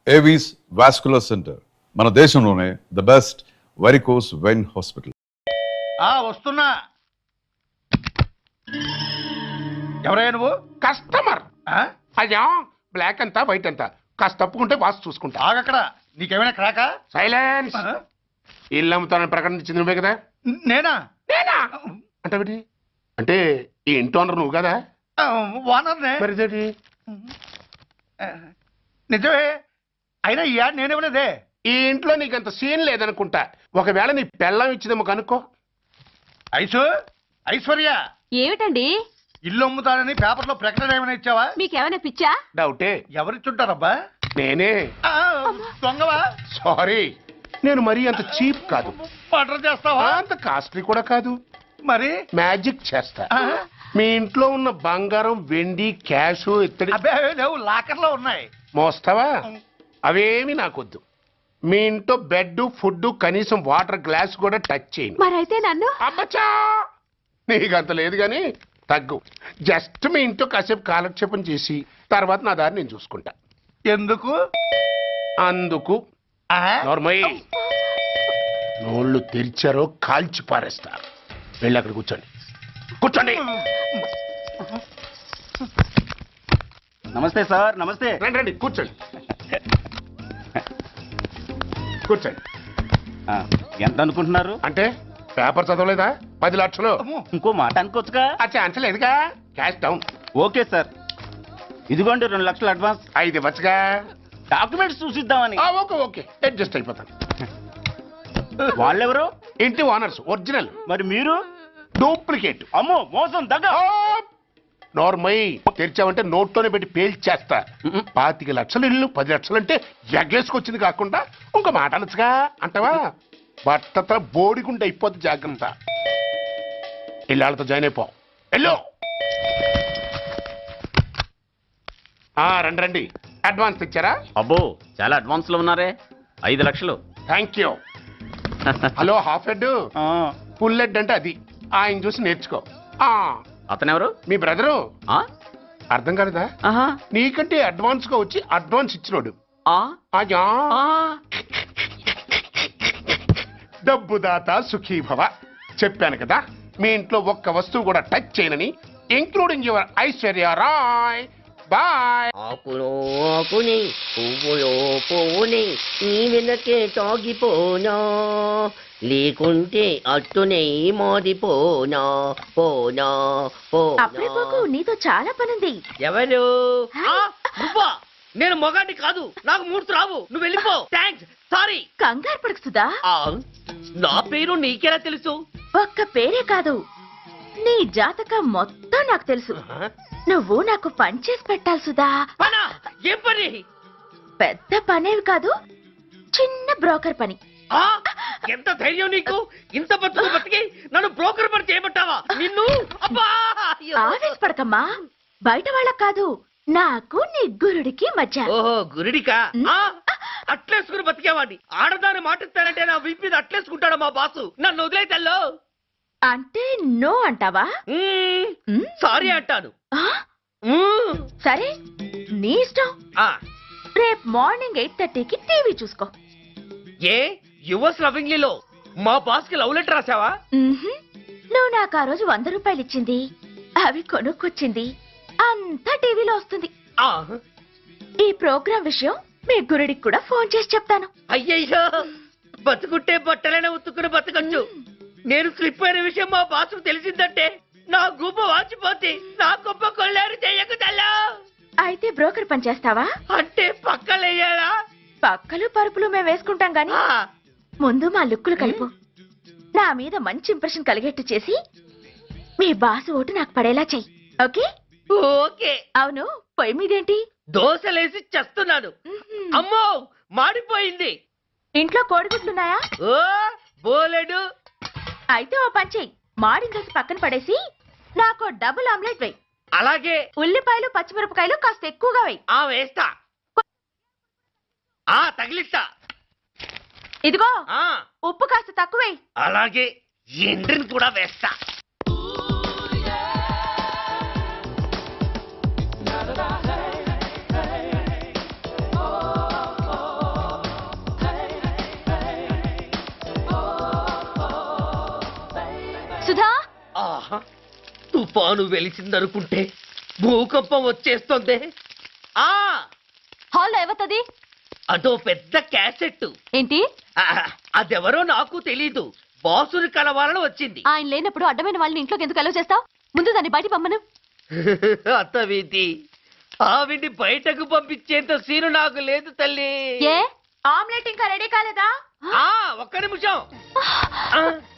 Avis vascular centre, మన దేశంలోనే the best varicose vein hospital. వస్తున్నా. ఎవరయ్యా నువ్వు? కస్టమర్. అయ్యా బ్లాక్ అంతా వైట్ అంతా కాస్త తప్పుకుంటే వాసు చూసుకుంటా. ఆగక్కడ. నీకేమైనా క్రాకా? సైలెన్స్. ఇల్లు అమ్ముతానని ప్రకటించింది నువ్వే కదా? నేనా? నేనా అంటే అంటే ఈ ఇంటి ఓనర్ నువ్వు కదా? ఓనర్నే. మరిదేటి? నిజమే. అయినా ఈ యాడ్ నేనివ్వలేదే. ఈ ఇంట్లో నీకంత సీన్ లేదనుకుంటా. ఒకవేళ నీ పెళ్ళం ఇచ్చిందేమో కనుక్కో. ఐశ్వర్య, ఏమిటండి? ఇల్లు అమ్ముతానని పేపర్లో ప్రకటన ఏమైనా ఇచ్చావా? మీకేమైనా పిచ్చా? డౌటే. ఎవరిచ్చుంటారబ్బా? నేనే. దొంగవా? సారీ, నేను మరీ అంత చీప్ కాదు. మర్డర్ చేస్తావా? అంత కాస్ట్లీ కూడా కాదు. మరి మ్యాజిక్ చేస్తా. మీ ఇంట్లో ఉన్న బంగారం, వెండి, క్యాష్, ఇత్తడి అబ్బే లేవు, లాకర్లో ఉన్నాయి. మోస్తావా? అవేమి నాకొద్దు. మీ ఇంట్లో బెడ్, ఫుడ్, కనీసం వాటర్ గ్లాస్ కూడా టచ్ చేయను. మరైతే నన్ను? అబ్బచ్చా, నీకంత లేదు గాని తగ్గు. జస్ట్ మీ ఇంట్లో కాసేపు కాలక్షేపం చేసి తర్వాత నా దారి నేను చూసుకుంటా. ఎందుకు? అందుకు. నార్మల్ నోళ్ళు తెరిచారో కాల్చి పారేస్తా. వెళ్ళి అక్కడ కూర్చోండి. కూర్చోండి. నమస్తే సార్. నమస్తే. రండి రండి, కూర్చోండి. కూర్చోండి. ఎంత అనుకుంటున్నారు? అంటే పేపర్ చదవలేదా? 10 లక్షలు. ఇంకో మాట అనుకోవచ్చుగా? ఆ ఛాన్స్ లేదుగా. Cash down. ఓకే సార్, ఇదిగోండి 2 లక్షలు అడ్వాన్స్. 5 ఇవ్వచ్చుగా. డాక్యుమెంట్స్ చూసిద్దామని. ఓకే ఓకే, అడ్జస్ట్ అయిపోతాను. వాళ్ళెవరు? ఇంటి ఓనర్స్. ఒరిజినల్. మరి మీరు? డూప్లికేట్. అమ్మో, మోసం, దగ్గ. నార్మల్ తెరిచావంటే నోట్లోనే పెట్టి పేల్చేస్తా. 25 లక్షలు ఇల్లు 10 లక్షలు అంటే ఎగ్గేసుకొచ్చింది కాకుండా ఇంకో మాట అనొచ్చుగా అంటావా? బట్టతో బోడిగుంటే అయిపోద్ది. జాగ్రత్త. ఇళ్ళతో జాయిన్ అయిపో. వెళ్ళు. రండి రండి. అడ్వాన్స్ ఇచ్చారా? అబ్బో, చాలా అడ్వాన్స్ లో ఉన్నారే. 5 లక్షలు. Thank you. Hello, half head full head అంటే అది. ఆయన చూసి నేర్చుకో. అతనెవరు? మీ బ్రదరు. అర్థం కాలేదా? నీకంటే అడ్వాన్స్ గా వచ్చి అడ్వాన్స్ ఇచ్చినోడు. డబ్బు దాత సుఖీభవ. చెప్పాను కదా, మీ ఇంట్లో ఒక్క వస్తువు కూడా టచ్ చేయనని, including your Aishwarya Rai. Bye. ఆకులో ఆకుని, పువ్వులో పువ్వుని, నీ వెనకే తాగిపోనా, లేకుంటే అట్టునే మోదిపోనా. పోనా అప్పుడే పోకు, నీతో చాలా పనుంది. ఎవరు? నువ్వా? నేను మొగాడిని కాదు, నాకు మూర్తి రావు. నువ్వు వెళ్ళిపో. Thanks, sorry. కంగారు పడుకుతుందా? నా పేరు నీకెలా తెలుసు? ఒక్క పేరే కాదు, నీ జాతకం మొత్తం నాకు తెలుసు. నువ్వు నాకు పని చేసి పెట్టాలి సుధా. పనా? ఏం పని? పెద్ద పనేవి కాదు, చిన్న బ్రోకర్ పని. ఎంత ధైర్యం నీకు? ఇంత బతుకు బతికి నన్ను బ్రోకర్ పని చేయబట్టావా? నిన్ను ఆవేశపడకమ్మా, బయట వాళ్ళకు కాదు, నాకు నీ గురుడికి మధ్య. ఓహో, గురుడికా? అట్లేసుకుని బతికేవాడిని. ఆడదాని మాటిస్తానంటే నా వీపు మీద అట్లేసుకుంటాడు మా బాసు. నన్ను వదిలేతల్లో. అంటే నో అంటావా? సారీ అంటాను. సరే, నీ ఇష్టం. రేపు మార్నింగ్ 8:30కి టీవీ చూసుకో. ఏ యువర్స్ లవింగ్లీలో మా బాస్ కి లవ్ లెటర్ రాసావా? నువ్వు నాకు ఆ రోజు 100 రూపాయలు ఇచ్చింది, అవి కొనుక్కొచ్చింది అంతా టీవీలో వస్తుంది. ఈ ప్రోగ్రాం విషయం మీ గురుడికి కూడా ఫోన్ చేసి చెప్తాను. అయ్యయ్యో, బతుకుంటే బట్టలైనా ఉత్తుకుని బతకచ్చు. నేను స్లిప్ అయిన విషయం మా బాసు తెలిసిందంటే నా గూప వాచిపోతే నా గొప్ప కొల్లారు చెయ్యకు తల్లా. అయితే బ్రోకర్ పని చేస్తావా? అంటే పక్కలేయాలా? పక్కలు పరుపులు మేము వేసుకుంటాం గాని ముందు మా లుక్కులు కలుపు. నా మీద మంచి ఇంప్రెషన్ కలిగేట్టు చేసి మీ బాసు ఓటు నాకు పడేలా చెయ్యి. ఓకే? ఓకే. అవును, పొయ్యి మీదేంటి? దోశలేసి చేస్తున్నాను. అమ్మో, మాడిపోయింది. ఇంట్లో కోడిగుడ్లున్నాయా? ఓ బోలెడు. అయితే ఓ పని చెయ్యి, మాడిన దోశ పక్కన పడేసి నాకు డబుల్ ఆమ్లెట్ వేయి. అలాగే. ఉల్లిపాయలు పచ్చిమిరపకాయలు కాస్త ఎక్కువగా వేయి. వేస్తా. తగిలిస్తా. ఇదిగో, ఉప్పు కాస్త తక్కువే. అలాగే, ఎండ్రిని కూడా వేస్తా. సుధా ఆహా తుఫాను వెలిసిందనుకుంటే భూకంపం వచ్చేస్తుంది. ఆ హాల్లో ఎవతది? అదో పెద్ద క్యాసెట్. ఏంటి? అదెవరో నాకు తెలీదు. బాసుని కలవాలని వచ్చింది. ఆయన లేనప్పుడు అడ్డమైన వాళ్ళని ఇంట్లోకి ఎందుకు అలౌ చేస్తావు? ముందు దాన్ని బయట పంపను. అత్తవీతి ఆవిడ్ని బయటకు పంపించేంత సీను నాకు లేదు తల్లి. ఏ ఆమ్లెట్ ఇంకా రెడీ కాలేదా? ఒక్క నిమిషం.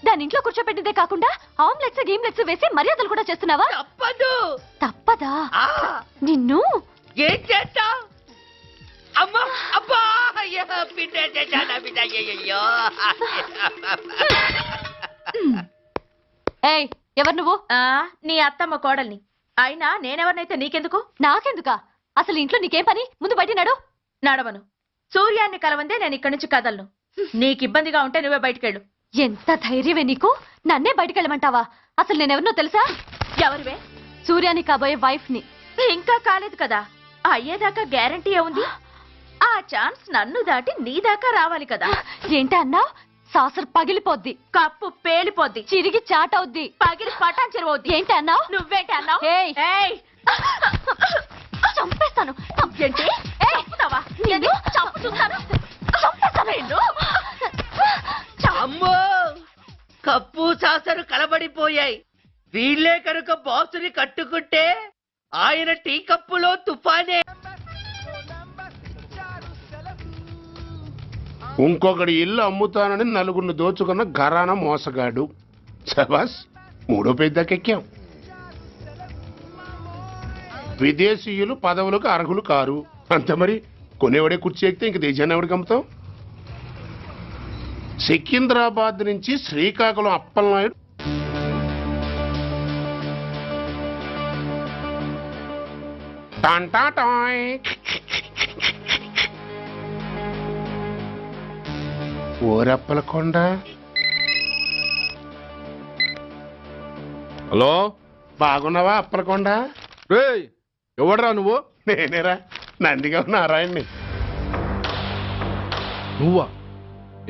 దాని ఇంట్లో కూర్చోపెట్టిందే కాకుండా ఆమ్లెట్స్ గీమ్లెట్స్ వేసి మర్యాదలు కూడా చేస్తున్నావా? తప్పదు. తప్పదా? నిన్ను ఏం చేస్తా? అమ్మా అబ్బా అయ్యో బిడ్డ చేశానా బిడ్డ అయ్యయ్యో. ఏయ్ ఎవరు నువ్వు? నీ అత్తమ్మ కోడల్ని. అయినా నేనెవరినైతే నీకెందుకు? నాకెందుకా? అసలు ఇంట్లో నీకేం పని? ముందు బయట నడు. నడవను. సూర్యాన్ని కలవందే నేను ఇక్కడి నుంచి కదలను. నీకు ఇబ్బందిగా ఉంటే నువ్వే బయటకెళ్ళు. ఎంత ధైర్యమే నీకు? నన్నే బయటకెళ్ళమంటావా? అసలు నేనెవరినో తెలుసా? ఎవరివే? సూర్యాన్ని కాబోయే వైఫ్ ని. ఇంకా కాలేదు కదా, అయ్యేదాకా గ్యారంటీ ఏముంది? ఆ ఛాన్స్ నన్ను దాటి నీ దాకా రావాలి కదా. ఏంటి అన్నావ్? సాసర్ పగిలిపోద్ది, కప్పు పేలిపోద్ది, చిరిగి చాటవుద్ది, పగిలి పటాన్ చెరువవుద్ది. ఏంటి అన్నావ్? నువ్వేంటి అన్నావ్? చంపేస్తాను. ఏంటి చంపుతావా? చంపుతున్నాను, చంపేస్తాను. అమ్మో కప్పు సాసరు కలబడిపోయాయి. వీళ్ళే కనుక బాసుని కట్టుకుంటే ఆయన టీ కప్పులో తుఫానే. ఇంకొకటి ఇల్లు అమ్ముతానని నలుగురిని దోచుకున్న ఘరాన మోసగాడు. శబాస్, మూడో పెద్దకెక్కాం. విదేశీయులు పదవులకు అర్హులు కారు అంతే మరి. కొనేవాడే కుర్చీ ఎక్కితే ఇంక దేశాన్ని ఎవడికి అమ్ముతాం? సికింద్రాబాద్ నుంచి శ్రీకాకుళం అప్పలనాయుడు టాంటాటాయ్. ఓరప్పలకొండ. హలో, బాగున్నావా అప్పలకొండ? రేయ్ ఎవడరా నువ్వు? నేనేరా, నందిగా నారాయణ్ని. నువ్వా?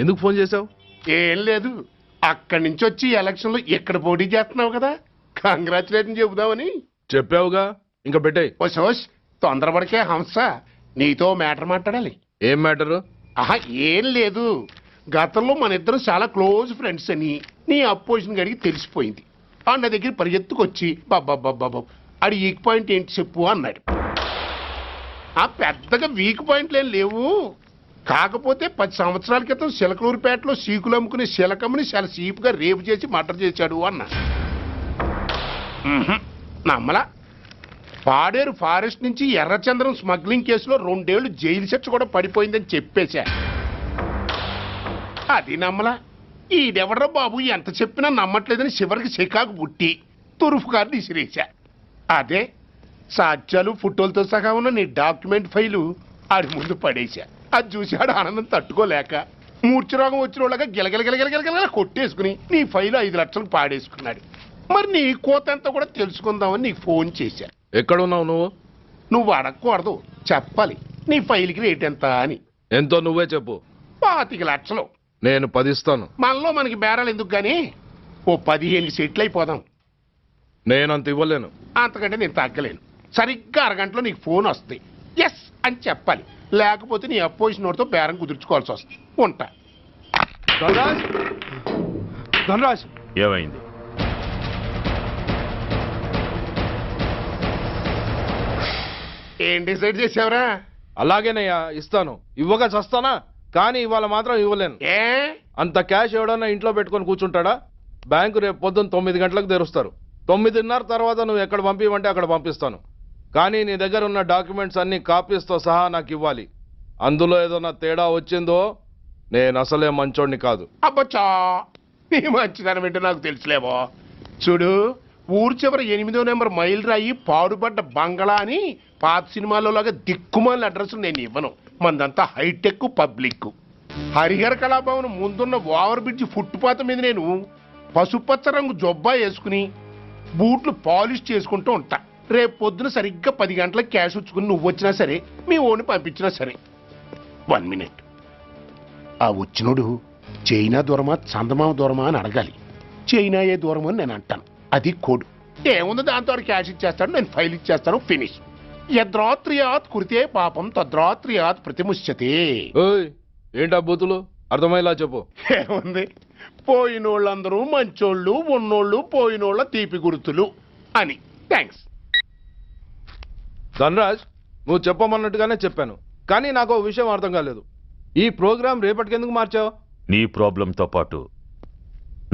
ఎందుకు ఫోన్ చేసావు? ఏం లేదు, అక్కడి నుంచి వచ్చి ఎలక్షన్లో ఇక్కడ పోటీ చేస్తున్నావు కదా, కంగ్రాచులేషన్ చెబుదామని. చెప్పావుగా, ఇంకా పెట్టాయి. ఓ సోష్, తొందరపడికే హంస, నీతో మ్యాటర్ మాట్లాడాలి. ఏం మ్యాటరు? ఆహా ఏం లేదు, గతంలో మన ఇద్దరం చాలా క్లోజ్ ఫ్రెండ్స్ అని నీ అపోజిషన్ గడికి తెలిసిపోయింది. ఆ నా దగ్గర పరిగెత్తుకొచ్చి బాబా అడి వీక్ పాయింట్ ఏంటి చెప్పు అన్నాడు. ఆ పెద్దగా వీక్ పాయింట్లు ఏం లేవు, కాకపోతే 10 సంవత్సరాల క్రితం చిలకలూరుపేటలో సీకులు అమ్ముకునే శిలకమ్మని చాలా సీపుగా రేపు చేసి మర్డర్ చేశాడు అన్నా. నమ్మలా. పాడేరు ఫారెస్ట్ నుంచి ఎర్రచంద్రం స్మగ్లింగ్ కేసులో 2 ఏళ్లు జైలు శిక్ష కూడా పడిపోయిందని చెప్పేశా. అది నమ్మలా. ఈడెవడ్రా బాబు ఎంత చెప్పినా నమ్మట్లేదని చివరికి చికాకు పుట్టి తురుపు కార్డు ఇసిరేశా. అదే సాక్ష్యాలు ఫోటోలతో సహా ఉన్న నీ డాక్యుమెంట్ ఫైలు ఆడి ముందు పడేశా. అది చూసి ఆడు ఆనందం తట్టుకోలేక మూర్ఛరోగం వచ్చిన వాళ్ళగా గిలగిలగిలగిలగిలగిల కొట్టేసుకుని నీ ఫైలు 5 లక్షలకు పాడేసుకున్నాడు. మరి నీ కోతంతా కూడా తెలుసుకుందామని నీకు ఫోన్ చేశా. ఎక్కడున్నావు నువ్వు? నువ్వు అడగకూడదు, చెప్పాలి. నీ ఫైల్కి రేట్ ఎంత అని. ఎంతో నువ్వే చెప్పు. 25 లక్షలు. నేను 10 ఇస్తాను. మనలో మనకి బేరాలు ఎందుకు గానీ ఓ 15 సెట్లు అయిపోదాం. నేనంత ఇవ్వలేను. అంతకంటే నేను తగ్గలేను. సరిగ్గా అరగంటలో నీకు ఫోన్ వస్తుంది, ఎస్ అని చెప్పాలి. లేకపోతే నీ అపోజిషన్ నోటితో బేరం కుదుర్చుకోవాల్సి వస్తుంది. ఉంటా. ధనరాజ్, ఏమైంది? ఏం డిసైడ్ చేసావురా? అలాగేనయ్యా, ఇస్తాను. ఇవ్వగా చస్తానా, కానీ ఇవాళ మాత్రం ఇవ్వలేను. ఏ అంత క్యాష్ ఎవడన్నా ఇంట్లో పెట్టుకొని కూర్చుంటాడా? బ్యాంకు రేపు పొద్దున్న 9 గంటలకు తెరుస్తారు. 9:30 తర్వాత నువ్వు ఎక్కడ పంపించమంటే అక్కడ పంపిస్తాను. కానీ నీ దగ్గర ఉన్న డాక్యుమెంట్స్ అన్ని కాపీస్తో సహా నాకు ఇవ్వాలి. అందులో ఏదైనా తేడా వచ్చిందో నేను అసలే మంచోడిని కాదు. అబ్బచ్చా, నీ మంచిదనం ఏంటో నాకు తెలుసులేవో. చూడు, ఊరు చివర 8వ నెంబర్ మైల్ రాయి పాడుపడ్డ బంగళా అని పాత సినిమాలో లాగా దిక్కుమాల అడ్రస్ నేను ఇవ్వను. మందంతా హైటెక్ పబ్లిక్. హరిహర కళాభవన్ ముందున్న ఓవర్ బ్రిడ్జ్ ఫుట్పాత్ మీద నేను పసుపచ్చ రంగు జొబ్బా వేసుకుని బూట్లు పాలిష్ చేసుకుంటూ ఉంటా. రేపు పొద్దున సరిగ్గా 10 గంటలకు క్యాష్ వచ్చుకుని నువ్వు వచ్చినా సరే, మీ ఓన్ని పంపించినా సరే. 1 మినిట్. ఆ వచ్చినోడు చైనా దూరమా చందమామ దూరమా అని అడగాలి. చైనాయే దూరం అని నేను అంటాను. అది కోడ్. ఏముంది దాంతో క్యాష్ ఇచ్చేస్తాడు, నేను ఫైల్ ఇచ్చేస్తాను, ఫినిష్. యద్రాత్రియాత్ కురితే పాపం తద్రాత్రియాత్ ప్రతిముష్యతే. ఓయ్ ఏంటా బూతులు అర్థమయ్యేలా చెప్పు. ఏముంది, పోయినోళ్ళందరూ మంచోళ్ళు, ఉన్నోళ్ళు పోయినోళ్ళ తీపి గుర్తులు అని. థ్యాంక్స్. ధనరాజ్, నువ్వు చెప్పమన్నట్టుగానే చెప్పాను, కానీ నాకు ఓ విషయం అర్థం కాలేదు. ఈ ప్రోగ్రాం రేపటికి ఎందుకు మార్చావు? నీ ప్రాబ్లంతో పాటు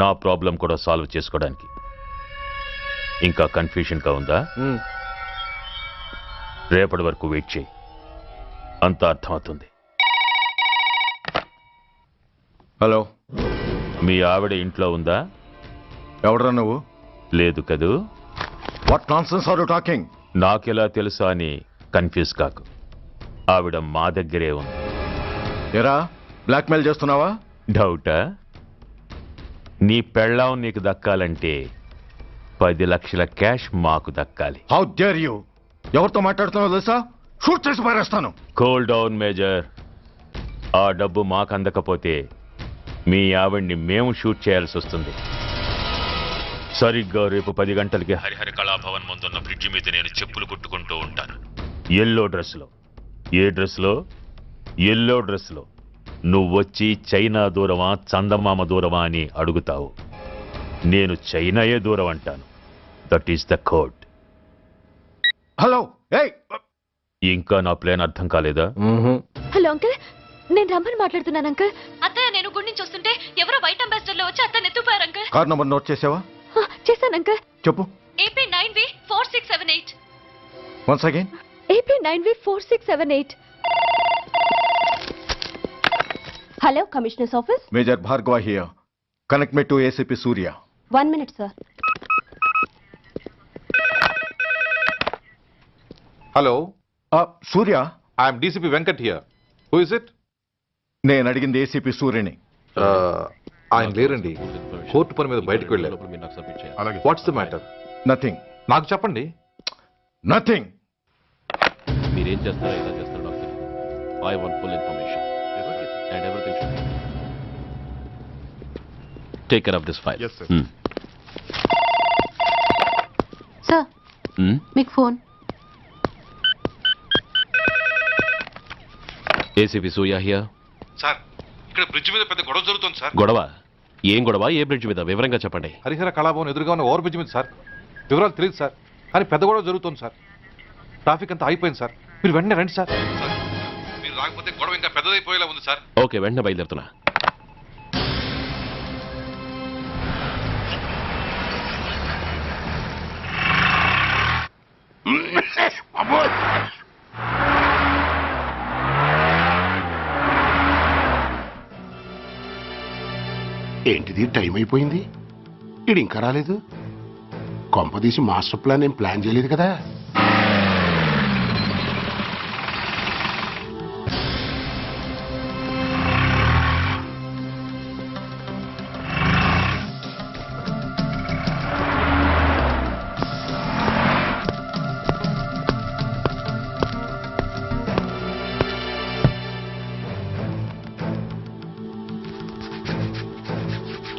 నా ప్రాబ్లం కూడా సాల్వ్ చేసుకోవడానికి. ఇంకా కన్ఫ్యూషన్గా ఉందా? రేపటి వరకు వెయిట్ చేయి, అంత అర్థమవుతుంది. హలో, మీ ఆవిడ ఇంట్లో ఉందా? ఎవడరా నువ్వు? లేదు కదూ. What nonsense are you talking? నాకెలా తెలుసా అని కన్ఫ్యూజ్ కాకు, ఆవిడ మా దగ్గరే ఉంది. ఎరా, బ్లాక్మెయిల్ చేస్తున్నావా? డౌటా? నీ పెళ్ళాం నీకు దక్కాలంటే 10 లక్షల క్యాష్ మాకు దక్కాలి. How dare you! ఎవరితో మాట్లాడుతున్నావో తెలుసా? షూట్ చేసి పారేస్తాను. Cool down major. ఆ డబ్బు మాకు అందకపోతే మీ ఆవిడ్ని మేము షూట్ చేయాల్సి వస్తుంది. సరిగ్గా రేపు 10 గంటలకి హరిహర కళాభవన్ ముందున్న బ్రిడ్జి మీద నేను చెప్పులు కుట్టుకుంటూ ఉంటాను. ఎల్లో డ్రెస్లో. ఏ డ్రెస్లో? ఎల్లో డ్రెస్లో. నువ్వొచ్చి చైనా దూరమా చందమామ దూరమా అని అడుగుతావు. నేను చైనాయే దూరం అంటాను. That is the code. Hello, ఏయ్! ఇంకా నా ప్లాన్ అర్థం కాలేదా? హలో అంకుల్, నేను రమ్మని మాట్లాడుతున్నాను అంకుల్. అత్తయ్య, నేను గుడి నుంచి వస్తుంటే ఎవరో వైట్ అంబాసిడర్ లో వచ్చి అత్తయ్య ఎత్తుపోయారు అంకుల్. కార్ నంబర్ నోట్ చేసావా? చేశాను అంకుల్. చెప్పు. AP 9V4678. Once again. AP 9V4678. Hello, commissioners office. Major Bhargava here. Connect me to ACP Surya. 1 minute sir. Hello, Surya, I'm DCP Venkat here. Who is it? నేను అడిగింది ACP సూర్యని. ఆయన లేరండి, court పని మీద బయటకు వెళ్ళారు. What's the matter? నథింగ్. నాకు చెప్పండి. నథింగ్. మీరేం చేస్తారో ఎలా చేస్తారో నాకు తెలియదు. I want full information and everything should be take care of this file. Sir, మీకు phone. ACP Surya here. Sir, ఇక్కడ బ్రిడ్జ్ మీద పెద్ద గొడవ జరుగుతుంది సార్. గొడవ? ఏం గొడవ? ఏ బ్రిడ్జ్ మీద? వివరంగా చెప్పండి. హరిహర కళాభవన్ ఎదురుగా ఉన్న ఓవర్ బ్రిడ్జ్ మీద సార్. వివరాలు తెలియదు సార్, కానీ పెద్ద గొడవ జరుగుతుంది సార్. ట్రాఫిక్ అంతా అయిపోయింది సార్. మీరు వెంటనే రండి సార్. మీరు రాకపోతే గొడవ ఇంకా పెద్దదైపోయేలా ఉంది సార్. ఓకే, వెంటనే బయలుదేరుతున్నా. ఏంటిది, టైం అయిపోయింది, ఇడు ఇంకా రాలేదు. కొంపదీసి మాస్టర్ ప్లాన్ ఏం ప్లాన్ చేయలేదు కదా.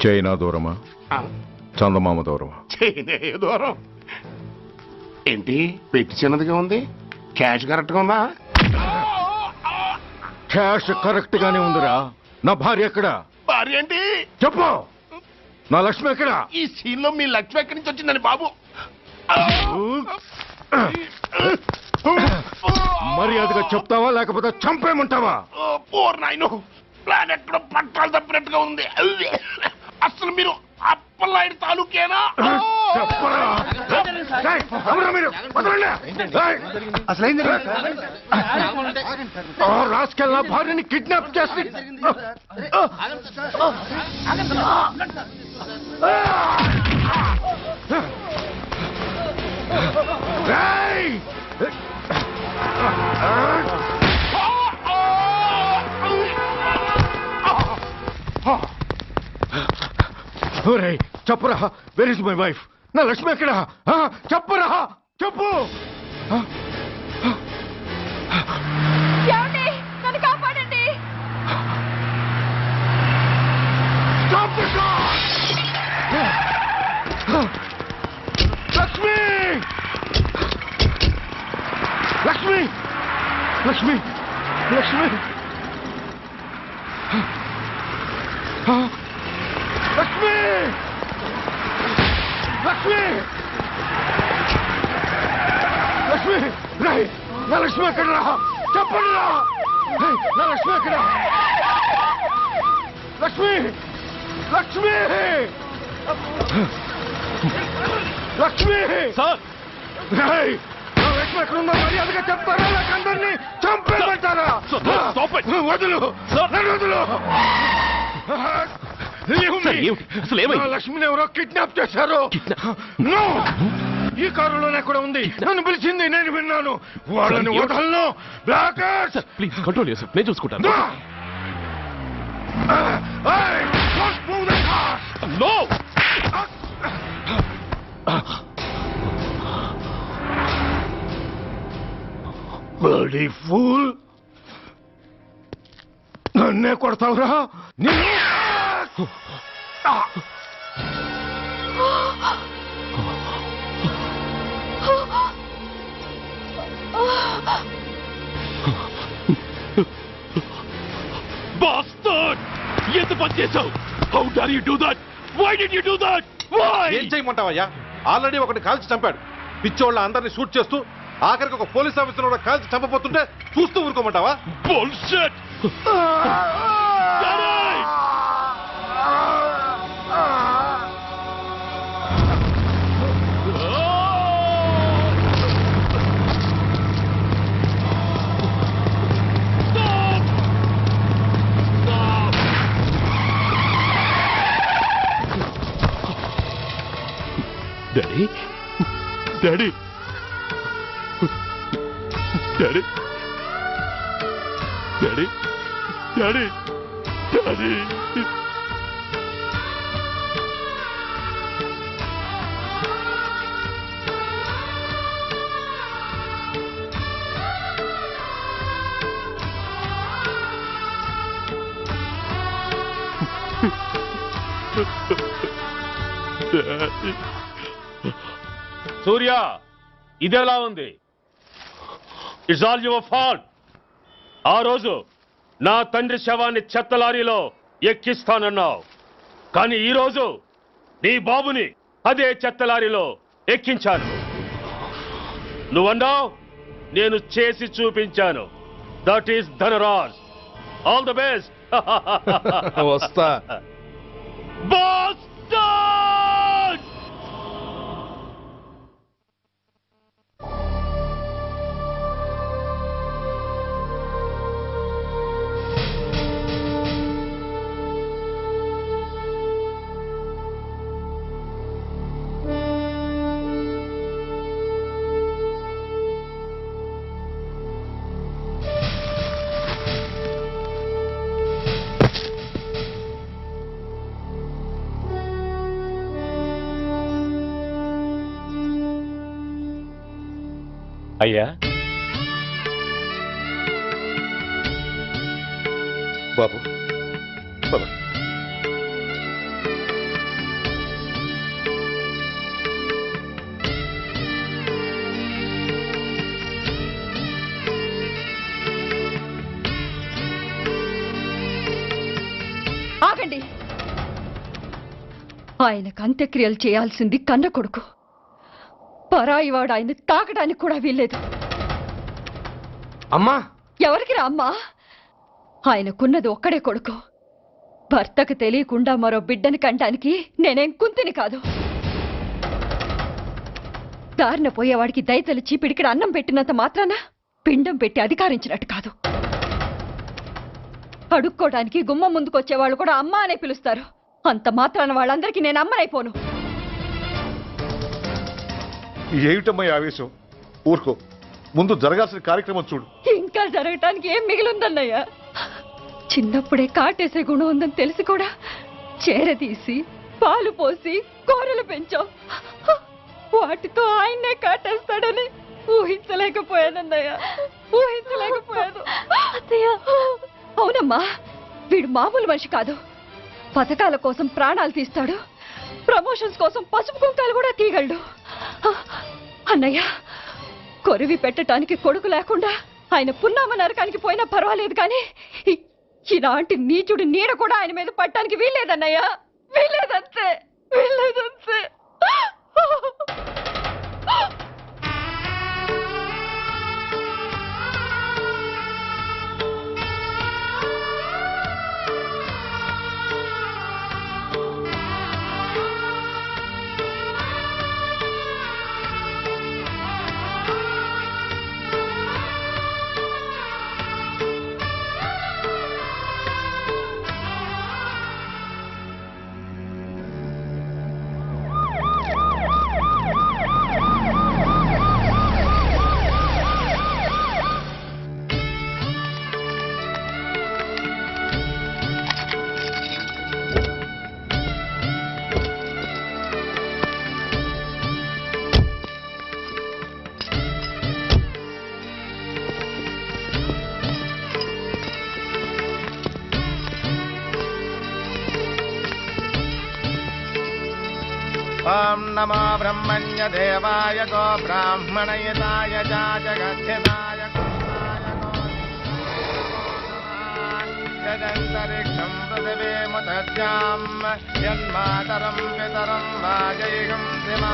చైనా దూరమా చందమామ దూరమా? చైనా దూరం ఏంటి, పెట్టి చిన్నదిగా ఉంది, క్యాష్ కరెక్ట్గా ఉందా? క్యాష్ కరెక్ట్ గానే ఉందిరా. నా భార్య ఎక్కడ? భార్య ఏంటి చెప్పు. నా లక్ష్మి ఎక్కడ? ఈ సీన్ లో మీ లక్ష్మి ఎక్కడి నుంచి వచ్చిందని బాబు? మర్యాదగా చెప్తావా లేకపోతే చంపేమంటావా? పోర్ నాయను, ప్లాన్ ఎక్కడ పట్టాలు తప్పినట్టుగా ఉంది. అసలు మీరు అప్పలాంటి తాలూకేనా? రాసుకెళ్ళ భార్యని కిడ్నాప్ చేసి చెప్పరా, వేర్ ఇస్ మై వైఫ్? నా లక్ష్మి ఎక్కడ? చెప్పరా, చెప్పు. నన్ను కాపాడండి. Stop the car! Lakshmi Lakshmi Lakshmi Lakshmi Lakshmi Roy నా లక్ష్మి ఎక్కడ రా చెప్పండి రా నా లక్ష్మి ఎక్కడ లక్ష్మి లక్ష్మి లక్ష్మి సార్ రాయ్ నా లక్ష్మి ఎక్కడ ఉందో మర్యాదగా చెప్తారా లేక అందరినీ చంపేమంటారా వదులు నన్ను వదులు అసలు ఏమైంది? లక్ష్మిని ఎవరో కిడ్నాప్ చేశారు No! ఈ కారులోనే కూడా ఉంది నన్ను పిలిచింది నేను విన్నాను వాళ్ళని వదలను బ్లాకర్స్ ప్లీజ్ కంట్రోల్ చేసి నేను చూసుకుంటాను. నో బ్లడీ ఫూల్ నన్నే కొడతావురా నిన్ను Bastard! ఎంత పని చేసావు? How dare you do that? Why did you do that? Why? ఏం చేయమంటావయ్యా? ఆల్రెడీ ఒకటి కాల్చి చంపాడు. పిచ్చోళ్ళ అందరినీ షూట్ చేస్తూ ఆఖరికి ఒక పోలీస్ ఆఫీసర్ కూడా కాల్చి చంపబోతుంటే చూస్తూ ఊరుకోమంటావా? Bullshit! Daddy? Daddy? Daddy? Daddy? Daddy? Daddy? Daddy? సూర్య ఇదెలా ఉంది? It's all your fault. ఆ రోజు నా తండ్రి శవాన్ని చెత్త లారీలో ఎక్కిస్తానన్నావు, కానీ ఈ రోజు నీ బాబుని అదే చెత్త లారీలో ఎక్కించాను. నువ్వన్నావు, నేను చేసి చూపించాను. That is Dhanraj. All the best. వస్తా. బాస్ అయ్యా, బాబు పద. ఆగండి. ఆయనకు అంత్యక్రియలు చేయాల్సింది కన్న కొడుకు. పరాయివాడు ఆయన తాకడానికి కూడా వీల్లేదు. అమ్మా ఎవరికి రా అమ్మా? ఆయనకున్నది ఒక్కడే కొడుకు. భర్తకు తెలియకుండా మరో బిడ్డని కంటానికి నేనేం కుంతిని కాదు. దారిన పోయేవాడికి దయతలిచి పిడికిడ అన్నం పెట్టినంత మాత్రాన పిండం పెట్టి అధికారించినట్టు కాదు. అడుక్కోవడానికి గుమ్మం ముందుకొచ్చేవాళ్ళు కూడా అమ్మ అనే పిలుస్తారు. అంత మాత్రాన వాళ్ళందరికీ నేను అమ్మనైపోను. ఏమిటమ్మా ఆవేశం? ఊరుకో, ముందు జరగాల్సిన కార్యక్రమం చూడు. ఇంకా జరగటానికి ఏం మిగిలిందన్నయ్యా? చిన్నప్పుడే కాటేసే గుణం ఉందని తెలిసి కూడా చేరదీసి పాలు పోసి కూరలు పెంచాం. వాటితో ఆయన్నే కాటేస్తాడని ఊహించలేకపోయానన్నయ్యా, ఊహించలేకపోయాను. అవునమ్మా, వీడు మామూలు మనిషి కాదు. పథకాల కోసం ప్రాణాలు తీస్తాడు, ప్రమోషన్స్ కోసం పసుపు కుంకాలు కూడా తీయగలడు. అన్నయ్య, కొరివి పెట్టడానికి కొడుకు లేకుండా ఆయన పున్నామ నరకానికి పోయినా పర్వాలేదు కానీ ఇలాంటి నీచుడు నీడ కూడా ఆయన మీద పట్టడానికి వీల్లేదన్నయ్యా. వీల్లేదంతే, వీల్లేదంతే. ఓం నమో బ్రహ్మణ్య దేవాయ గో బ్రాహ్మణయతాయ జగద్ధితాయ యదంతరిక్షం పృథివీముద్యాం యన్మాతరం పితరం వాజైగం శ్రీమా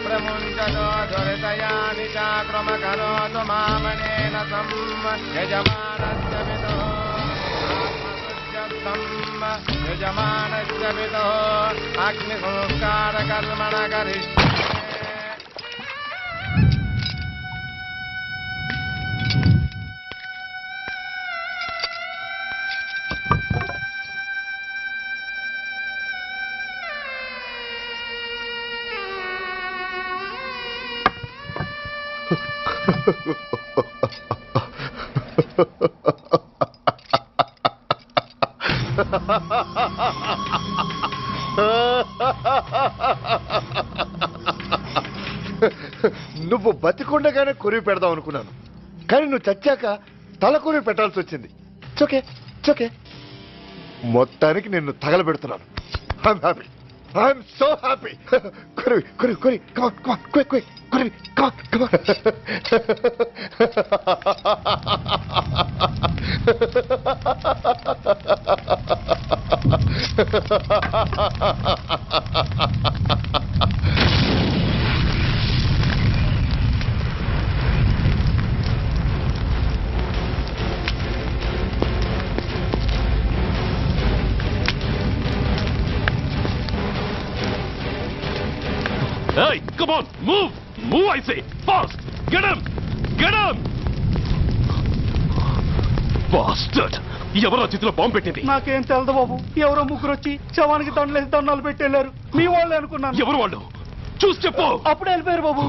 ప్రముంచదో దురితయాని చాక్రమకరోతు మామనేన సం యజమానస్య విదో యజమానస్య విదో అగ్ని సంస్కార కర్మణ కరిష్యే. నువ్వు బతికుండగానే కొరివి పెడదాం అనుకున్నాను, కానీ నువ్వు చచ్చాక తల కొరివి పెట్టాల్సి వచ్చింది. చోకే చోకే మొత్తానికి నిన్ను తగలబెడుతున్నాను. I'm happy, I'm so happy. కొరివి కొరివి కొరి కమాన్ కమాన్ క్విక్ క్విక్ కొరివి come on come on. Hey, come on, move! Move, I say! Fast! Get him! Get him! Bastard! ఎవరో చేతిలో బాంబు పెట్టింది? నాకేం తెలదు బాబు. ఎవరో ముగ్గురు వచ్చి శవానికి దండలేసి దండాలు పెట్టేళ్ళారు. మీ వాళ్ళే అనుకున్నాను. ఎవరు వాళ్ళు? చూసి చెప్పు. అప్పుడే వెళ్ళిపోయారు బాబు.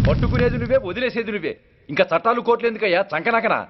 పట్టుకునేది నువ్వే, వదిలేసేది నువ్వే. ఇంకా చట్టాలు కోర్టులు ఎందుకయ్యా? చంకనాకనా?